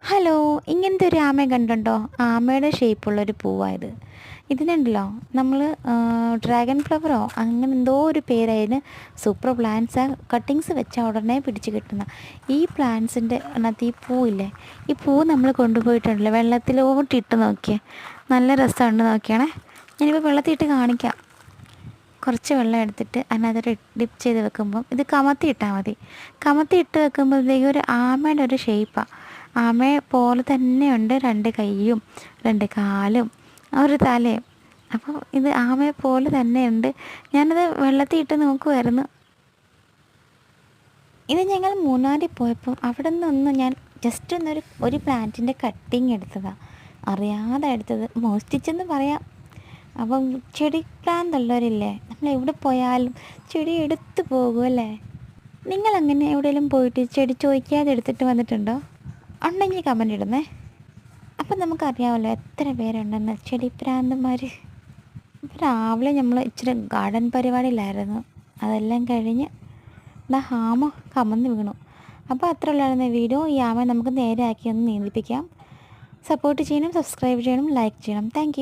Hello, ഇങ്ങനത്തെ ഒരു ആമയെ കണ്ടുണ്ടോ? ആമയുടെ ഷേപ്പുള്ളൊരു പൂവായത്. ഇതിനുണ്ടല്ലോ നമ്മൾ ഡ്രാഗൺ ഫ്ലവറോ അങ്ങനെ എന്തോ ഒരു പേരായിരുന്നു. സൂപ്പർ പ്ലാന്റ്സ് കട്ടിങ്സ് വെച്ചാൽ ഉടനെ പിടിച്ച് കിട്ടുന്ന ഈ പ്ലാന്റ്സിൻ്റെ അതിനകത്ത് ഈ പൂവില്ലേ, ഈ പൂ നമ്മൾ കൊണ്ടുപോയിട്ടുണ്ടല്ലോ വെള്ളത്തിലോട്ട് ഇട്ട് നോക്കിയേ, നല്ല രസമുണ്ട്. നോക്കിയാണേ, ഞാനിപ്പോൾ വെള്ളത്തിലിട്ട് കാണിക്കാം. കുറച്ച് വെള്ളം എടുത്തിട്ട് അതിനകത്ത് ഡിപ്പ് ചെയ്ത് വെക്കുമ്പം ഇത് കമത്തി ഇട്ടാൽ മതി. കമത്തി ഇട്ട് വെക്കുമ്പോഴത്തേക്കും ഒരു ആമയുടെ ഒരു ഷേപ്പാണ്. ആമയെ പോലെ തന്നെയുണ്ട് രണ്ട് കൈയും രണ്ട് കാലും ഒരു തലയും. അപ്പോൾ ഇത് ആമയെ പോലെ തന്നെയുണ്ട്. ഞാനത് വെള്ളത്തിൽ ഇട്ട് നോക്കുമായിരുന്നു. ഇത് ഞങ്ങൾ മൂന്നാറിൽ പോയപ്പോൾ അവിടെ നിന്നൊന്ന് ഞാൻ ജസ്റ്റ് ഒരു പ്ലാന്റിൻ്റെ കട്ടിങ് എടുത്തതാണ്. അറിയാതെ എടുത്തത്, മോഷ്ടിച്ചെന്ന് പറയാം. അപ്പം ചെടി പ്രാന്തുള്ളവരില്ലേ, നമ്മൾ എവിടെ പോയാലും ചെടി എടുത്തു പോകുമല്ലേ. നിങ്ങളങ്ങനെ എവിടെയെങ്കിലും പോയിട്ട് ചെടി ചോദിക്കാതെ എടുത്തിട്ട് വന്നിട്ടുണ്ടോ? ഉണ്ടെങ്കിൽ കമൻ്റ് ഇടുന്നേ. അപ്പം നമുക്കറിയാമല്ലോ എത്ര പേരുണ്ടെന്ന് ചെടി പ്രാന്തന്മാർ. അപ്പോൾ രാവിലെ നമ്മൾ ഇച്ചിരി ഗാർഡൻ പരിപാടിയിലായിരുന്നു. അതെല്ലാം കഴിഞ്ഞ് ഹാമ കമന്ന് വീണു. അപ്പോൾ അത്ര ഉള്ളായിരുന്ന വീഡിയോ. ഈ ആമ നമുക്ക് നേരെ ആക്കി ഒന്ന് നീന്തിപ്പിക്കാം. സപ്പോർട്ട് ചെയ്യണം, സബ്സ്ക്രൈബ് ചെയ്യണം, ലൈക്ക് ചെയ്യണം. താങ്ക്